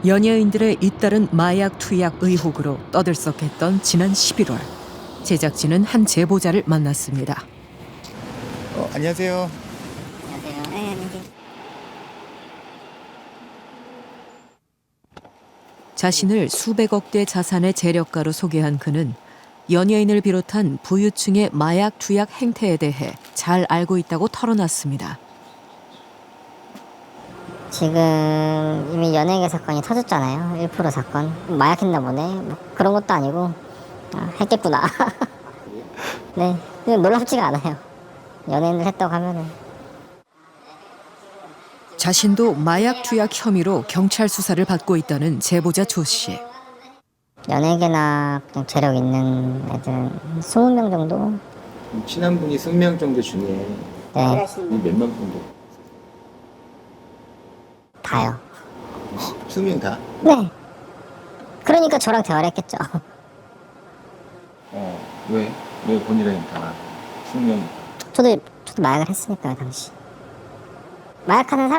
연예인들의 잇따른 마약 투약 의혹으로 떠들썩했던 지난 11월 제작진은 한 제보자를 만났습니다. 안녕하세요. 안녕하세요. 네, 안녕하세요. 자신을 수백억대 자산의 재력가로 소개한 그는 연예인을 비롯한 부유층의 마약 투약 행태에 대해 잘 알고 있다고 털어놨습니다. 지금 이미 연예계 사건이 터졌잖아요. 1% 사건. 마약했나 보네. 뭐 그런 것도 아니고 했겠구나. 네, 그냥 놀랍지가 않아요. 연예인을 했다고 하면은. 자신도 마약 투약 혐의로 경찰 수사를 받고 있다는 제보자 조 씨. 연예계나 그냥 재력 있는 애들은 20명 정도? 친한 분이 20명 정도 중에 네, 몇 명 정도? 다요. 20명 다? 네. 그러니까 저랑 대화를 했겠죠. 왜? 왜 본인이랑 다 20명? 저도 마약을 했으니까요, 당시. 마약하는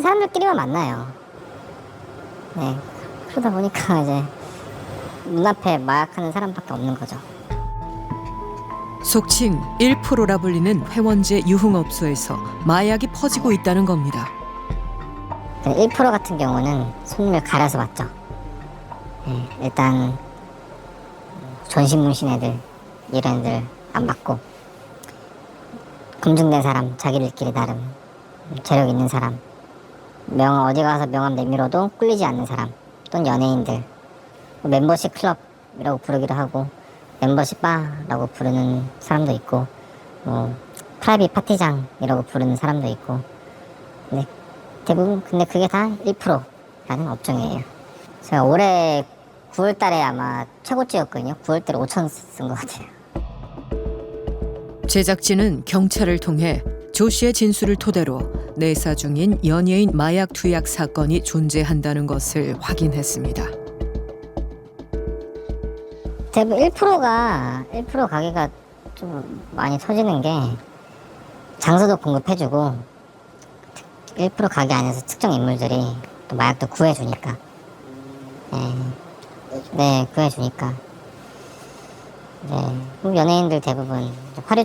사람들끼리만 만나요. 네. 그러다 보니까 이제 눈앞에 마약하는 사람밖에 없는 거죠. 속칭 1%라 불리는 회원제 유흥업소에서 마약이 퍼지고 있다는 겁니다. 1% 같은 경우는 손님을 가려서 받죠. 네, 일단 전신문신 애들, 이런 애들 안 받고 검증된 사람, 자기들끼리 나름 재력 있는 사람, 어디 가서 명함 내밀어도 꿀리지 않는 사람, 또는 연예인들, 멤버십 클럽이라고 부르기도 하고 멤버십 바라고 부르는 사람도 있고 프라이빗 파티장이라고 부르는 사람도 있고. 네, 대부분 근데 그게 다 1%라는 업종이에요. 제가 올해 9월 달에 아마 최고치였거든요. 9월 달에 5천 쓴 것 같아요. 제작진은 경찰을 통해 조 씨의 진술을 토대로 내사 중인 연예인 마약 투약 사건이 존재한다는 것을 확인했습니다. 대부분 1% 가게가 좀 많이 터지는 게 장소도 공급해주고 1% 가게 안에서 특정 인물들이 또 마약도 구해주니까. 네, 구해주니까. 네, 연예인들 대부분 화류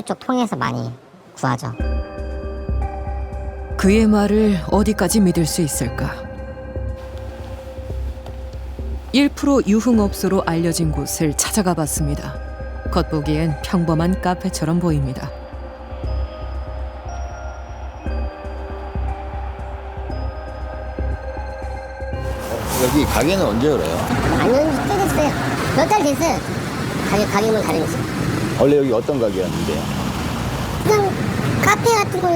쪽 통해서 많이 구하죠. 그의 말을 어디까지 믿을 수 있을까? 1% 유흥업소로 알려진 곳을 찾아가 봤습니다. 겉보기엔 평범한 카페처럼 보입니다. 여기 가게는 언제 열어요? 아니요, 꽤 됐어요. 몇 달 됐어요. 가격은 다르지. 원래 여기 어떤 가게였는데요? 그냥 카페 같은 거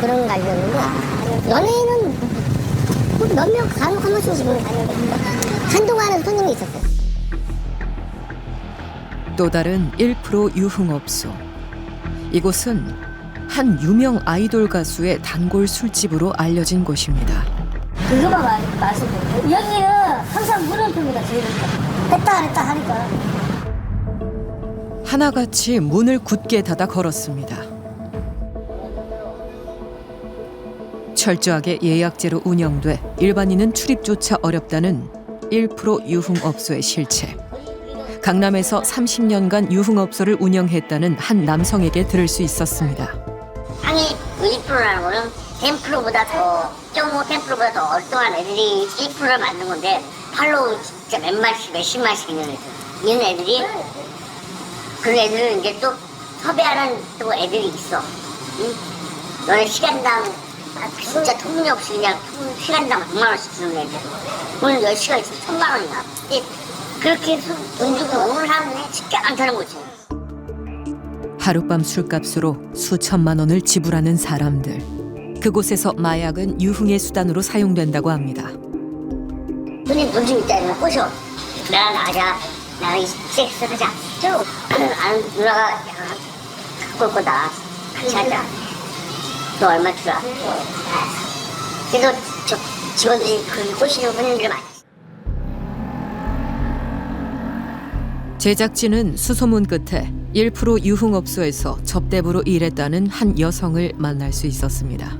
그런 가격이고 연예인은 몇 명 간혹 한 번씩 지금 한동안은 손님이 있었어요. 또 다른 1% 유흥업소. 이곳은 한 유명 아이돌 가수의 단골 술집으로 알려진 곳입니다. 그거만 말씀드릴게요. 여기는 항상 물음표입니다. 저희는 했다 안 했다 하니까. 하나같이 문을 굳게 닫아 걸었습니다. 철저하게 예약제로 운영돼 일반인은 출입조차 어렵다는 1% 유흥업소의 실체. 강남에서 30년간 유흥업소를 운영했다는 한 남성에게 들을 수 있었습니다. 상위 1%라는 거는 10%보다 더, 0.5%보다 더 엉뚱한 애들이 1%를 만든 건데 팔로우 진짜 몇십만씩 있는 애들. 이런 애들이 그런 애들은 이제 또 섭외하는 또 애들이 있어. 응? 너네 시간당 진짜 터무니없이 그냥 시간당 100만 원씩 주는 애들. 오늘 10시간 있으면 1000만 원이야. 그렇게 해서 돈 주고 오는 사람들이 진짜 많다는 거지. 하룻밤 술값으로 수천만 원을 지불하는 사람들. 그곳에서 마약은 유흥의 수단으로 사용된다고 합니다. 손님 돈 좀 있다 이러면 꼬셔. 나랑 나가자. 나랑 섹스 하자. 저 아는 누나가 갖고 올 거다. 같이 하자. 너 얼마 주라. 그래서 저 직원들이 그 꼬시는 손님들 많이. 제작진은 수소문 끝에 1% 유흥업소에서 접대부로 일했다는 한 여성을 만날 수 있었습니다.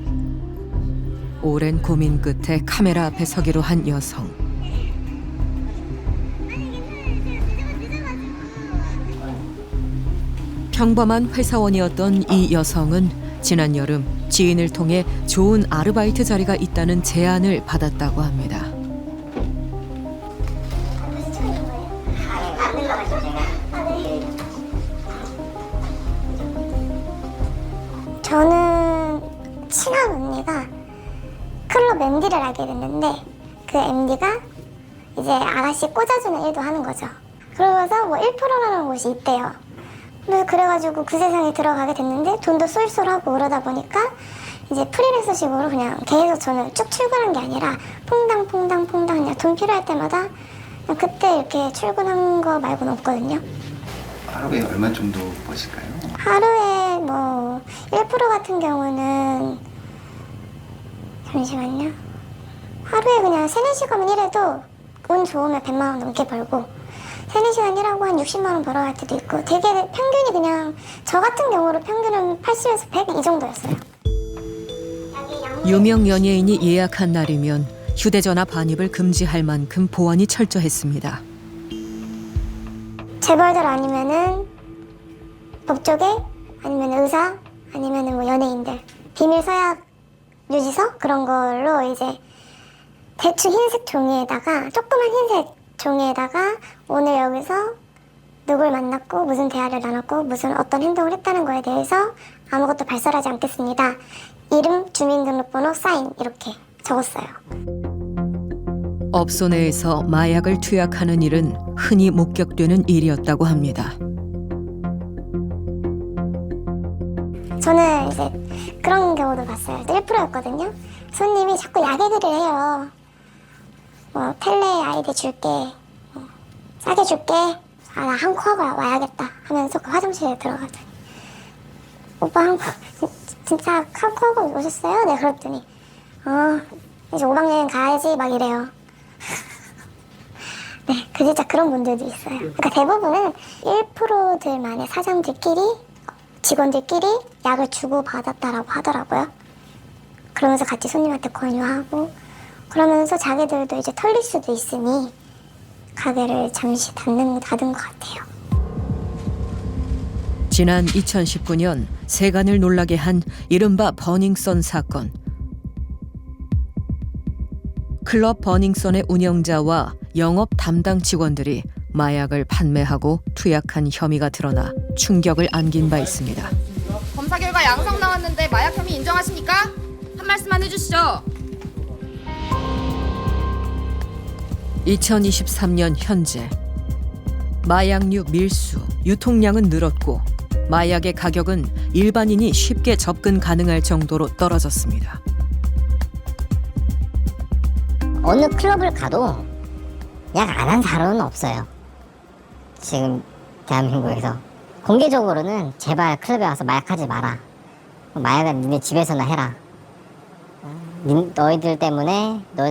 오랜 고민 끝에 카메라 앞에 서기로 한 여성. 평범한 회사원이었던 이 여성은 지난 여름 지인을 통해 좋은 아르바이트 자리가 있다는 제안을 받았다고 합니다. 저는 친한 언니가 클럽 MD를 알게 됐는데 그 MD가 이제 아가씨 꽂아주는 일도 하는 거죠. 그러면서 뭐 1%라는 곳이 있대요. 그래가지고 그 세상에 들어가게 됐는데 돈도 쏠쏠하고 그러다 보니까 이제 프리랜서식으로 그냥 계속 저는 쭉 출근한 게 아니라 퐁당 그냥 돈 필요할 때마다 그냥 그때 이렇게 출근한 거 말고는 없거든요. 하루에 얼마 정도 버실까요? 하루에 뭐 1% 같은 경우는 잠시만요. 하루에 그냥 3-4시간만 일해도 운 좋으면 100만 원 넘게 벌고 3-4시간 일하고 한 60만 원 벌어갈 때도 있고 되게 평균이 그냥 저 같은 경우로 평균은 80에서 100 이 정도였어요. 유명 연예인이 예약한 날이면 휴대전화 반입을 금지할 만큼 보안이 철저했습니다. 재벌들 아니면은 법조계 아니면 의사 아니면은 뭐 연예인들 비밀 서약 유지서 그런 걸로 이제 대충 흰색 종이에다가 조그만 흰색 종이에다가 오늘 여기서 누굴 만났고 무슨 대화를 나눴고 무슨 어떤 행동을 했다는 거에 대해서 아무것도 발설하지 않겠습니다. 이름, 주민등록번호, 사인 이렇게 적었어요. 업소 내에서 마약을 투약하는 일은 흔히 목격되는 일이었다고 합니다. 저는 이제 그런 경우도 봤어요. 1%였거든요. 손님이 자꾸 야개들을 해요. 뭐 텔레 아이디 줄게, 뭐, 싸게 줄게. 아, 나 한코하고 와야겠다 하면서 그 화장실에 들어가더니 오빠 진짜 한코하고 오셨어요? 네, 그랬더니 이제 5박 여행 가야지 막 이래요. 네, 그 진짜 그런 분들도 있어요. 그러니까 대부분은 1%들만의 사장들끼리 직원들끼리 약을 주고받았다라고 하더라고요. 그러면서 같이 손님한테 권유하고 그러면서 자기들도 이제 털릴 수도 있으니 가게를 잠시 닫은 것 같아요. 지난 2019년 세간을 놀라게 한 이른바 버닝썬 사건. 클럽 버닝썬의 운영자와 영업 담당 직원들이 마약을 판매하고 투약한 혐의가 드러나 충격을 안긴 바 있습니다. 검사 결과 양성 나왔는데 마약 혐의 인정하십니까? 한 말씀만 해주시죠. 2023년 현재 마약류 밀수, 유통량은 늘었고 마약의 가격은 일반인이 쉽게 접근 가능할 정도로 떨어졌습니다. 어느 클럽을 가도 약 안 한 사람은 없어요. 지금 대한민국에서 공개적으로는 제발 클럽에 와서 마약하지 마라. 마약은 니네 집에서나 해라. 너희들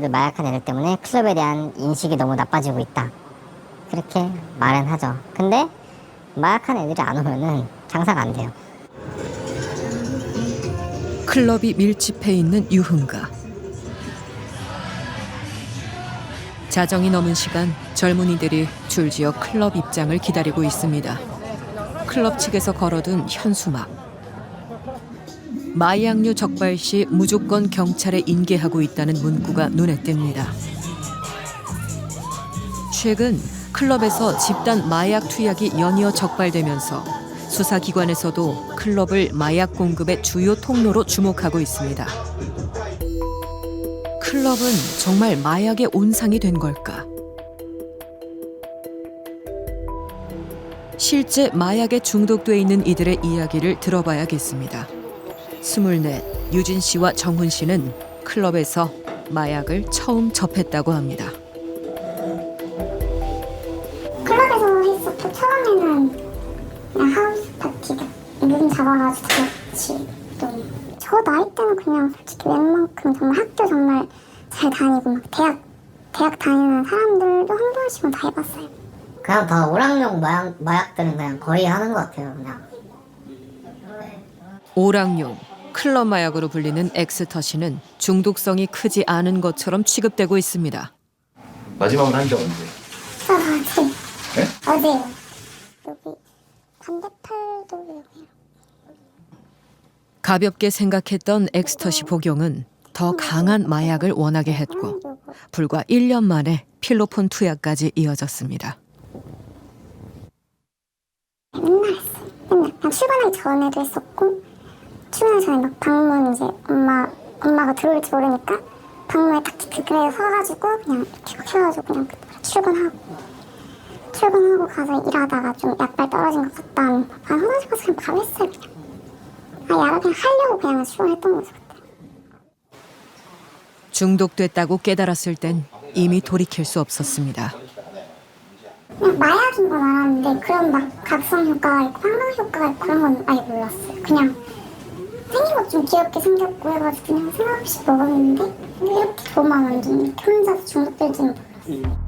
마약한 애들 때문에 클럽에 대한 인식이 너무 나빠지고 있다. 그렇게 말은 하죠. 근데 마약한 애들이 안 오면은 장사가 안 돼요. 클럽이 밀집해 있는 유흥가. 자정이 넘은 시간 젊은이들이 줄지어 클럽 입장을 기다리고 있습니다. 클럽 측에서 걸어둔 현수막. 마약류 적발 시 무조건 경찰에 인계하고 있다는 문구가 눈에 띕니다. 최근 클럽에서 집단 마약 투약이 연이어 적발되면서 수사기관에서도 클럽을 마약 공급의 주요 통로로 주목하고 있습니다. 클럽은 정말 마약의 온상이 된 걸까? 실제 마약에 중독돼 있는 이들의 이야기를 들어봐야겠습니다. 24, 유진 씨와 정훈 씨는 클럽에서 마약을 처음 접했다고 합니다. 클럽에서 했었고 처음에는 그냥 하우스 파티가 눈 잡아가지고 같이 저 나이 때는 그냥 솔직히 웬만큼 정말 학교 정말 잘 다니고 막 대학 다니는 사람들도 한 번씩은 다 해봤어요. 그냥 더 오락용 마약들은 그냥 거의 하는 것 같아요. 그냥 오락용, 클럽 마약으로 불리는 엑스터시는 중독성이 크지 않은 것처럼 취급되고 있습니다. 마지막으로 한 적 언제? 저 어제. 네? 어제요. 여기 반대팔도 가볍게 생각했던 엑스터시 복용은 더 강한 마약을 원하게 했고 불과 1년 만에 필로폰 투약까지 이어졌습니다. 맨날 했어요. 맨날. 그냥 출근하기 전에도 했었고 출근하기 전에 막 방문 이제 엄마가 들어올지 모르니까 방문에 딱 그래 서가지고 그냥 이렇게 켜가지고 그냥 출근하고 가서 일하다가 좀 약발 떨어진 것 같다. 화장실 가서 그냥 바로 했어요. 그냥. 야를 그냥 하려고 그냥 출근했던 거죠. 중독됐다고 깨달았을 땐 이미 돌이킬 수 없었습니다. 그냥 마약인 건 알았는데 그런 막 각성 효과가 있고 환각 효과가 있고 그런 건 아예 몰랐어요. 그냥 생긴 것 좀 귀엽게 생겼고 해가지고 그냥 생각 없이 먹었는데 이렇게 돈만 완전 혼자서 중독될지는 몰랐어요.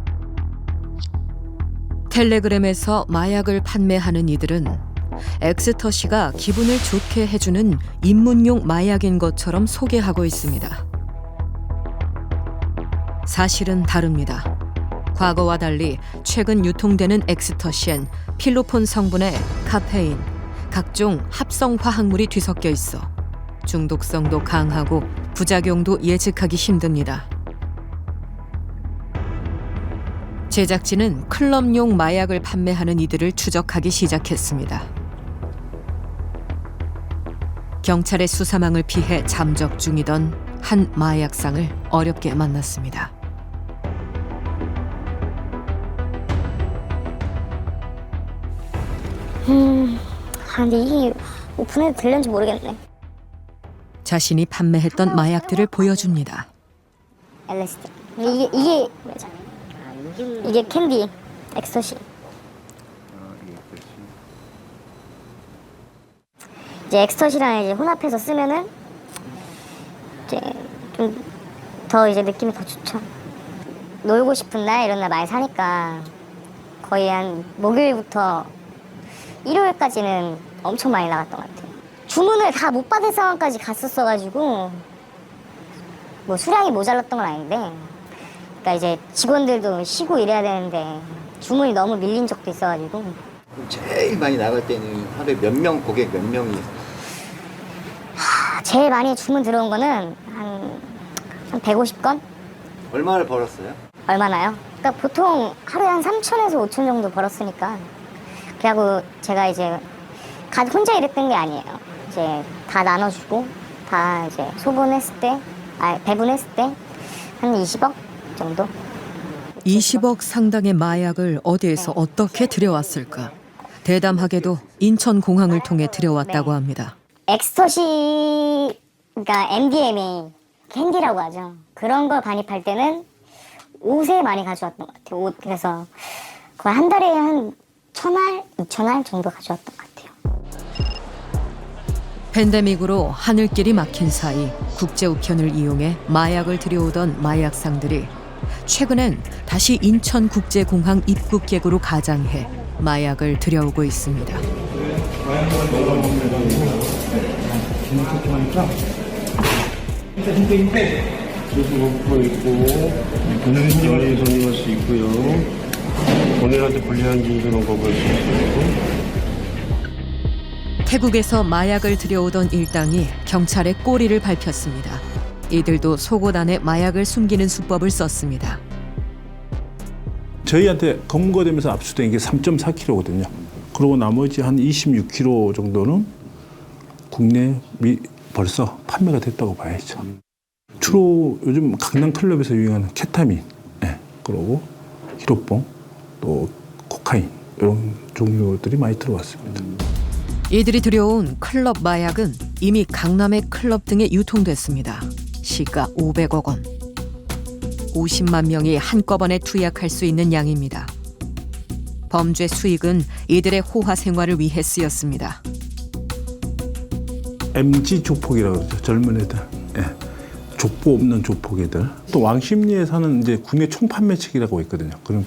텔레그램에서 마약을 판매하는 이들은 엑스터시가 기분을 좋게 해주는 입문용 마약인 것처럼 소개하고 있습니다. 사실은 다릅니다. 과거와 달리 최근 유통되는 엑스터시엔 필로폰 성분에 카페인, 각종 합성 화학물이 뒤섞여 있어 중독성도 강하고 부작용도 예측하기 힘듭니다. 제작진은 클럽용 마약을 판매하는 이들을 추적하기 시작했습니다. 경찰의 수사망을 피해 잠적 중이던 한 마약상을 어렵게 만났습니다. 근데 이게 오픈해도 될는지 모르겠네. 자신이 판매했던 마약들을 보여줍니다. LSD. 이게 뭐죠? 이게 캔디, 엑스터시. 이제 엑스터시랑 이제 혼합해서 쓰면은 이제 좀 더 이제 느낌이 더 좋죠. 놀고 싶은 날 이런 날 많이 사니까 거의 한 목요일부터 일요일까지는 엄청 많이 나갔던 것 같아요. 주문을 다 못 받을 상황까지 갔었어가지고 뭐 수량이 모자랐던 건 아닌데, 그러니까 이제 직원들도 쉬고 이래야 되는데 주문이 너무 밀린 적도 있어가지고. 제일 많이 나갈 때는 하루에 몇 명 고객 몇 명이? 제일 많이 주문 들어온 거는 한 150건? 얼마를 벌었어요? 얼마나요? 그러니까 보통 하루에 한 3,000에서 5,000 정도 벌었으니까. 그리고 제가 이제 혼자 일했던 게 아니에요. 이제 다 나눠주고 다 이제 소분했을 때, 배분했을 때 한 20억 정도? 20억 상당의 마약을 어디에서 어떻게 들여왔을까? 대담하게도 인천공항을 통해 들여왔다고 합니다. 엑스터시, 그러니까 MDMA, 캔디라고 하죠. 그런 걸 반입할 때는 옷에 많이 가져왔던 것 같아요. 옷. 그래서 거의 한 달에 한 1,000알, 2,000알 정도 가져왔던 것 같아요. 팬데믹으로 하늘길이 막힌 사이 국제 우편을 이용해 마약을 들여오던 마약상들이 최근엔 다시 인천국제공항 입국객으로 가장해 마약을 들여오고 있습니다. 본인이 선임할 수 있고요. 본인한테 불리한 진술은 거부할 수 있고. 태국에서 마약을 들여오던 일당이 경찰에 꼬리를 밟혔습니다. 이들도 속옷 안에 마약을 숨기는 수법을 썼습니다. 저희한테 검거되면서 압수된 게 3.4kg거든요. 그리고 나머지 한 26kg 정도는 국내에 벌써 판매가 됐다고 봐야죠. 주로 요즘 강남 클럽에서 유행하는 케타민, 그리고 히로뽕, 또 코카인 이런 종류들이 많이 들어왔습니다. 이들이 들여온 클럽 마약은 이미 강남의 클럽 등에 유통됐습니다. 시가 500억 원. 50만 명이 한꺼번에 투약할 수 있는 양입니다. 범죄 수익은 이들의 호화 생활을 위해 쓰였습니다. MG 조폭이라고 그러죠. 젊은 애들. 족보 없는 조폭애들. 또 왕십리에 사는 이제 국내 총판매책이라고 있거든요. 그럼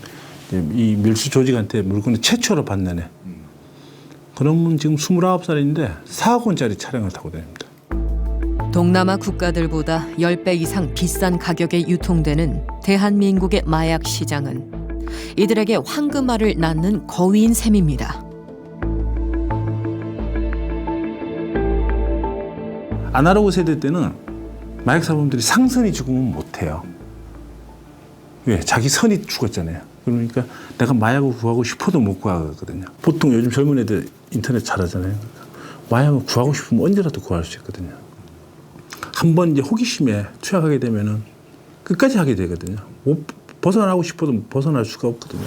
이 밀수 조직한테 물건을 최초로 받는 애. 그러면 지금 29살인데 4억 원짜리 차량을 타고 다닙니다. 동남아 국가들보다 10배 이상 비싼 가격에 유통되는 대한민국의 마약 시장은 이들에게 황금알을 낳는 거위인 셈입니다. 아날로그 세대 때는 마약 사범들이 상선이 죽으면 못해요. 왜? 자기 선이 죽었잖아요. 그러니까 내가 마약을 구하고 싶어도 못 구하거든요. 보통 요즘 젊은 애들 인터넷 잘하잖아요. 마약을 구하고 싶으면 언제라도 구할 수 있거든요. 한번 이제 호기심에 투약하게 되면은 끝까지 하게 되거든요. 벗어나고 싶어도 벗어날 수가 없거든요.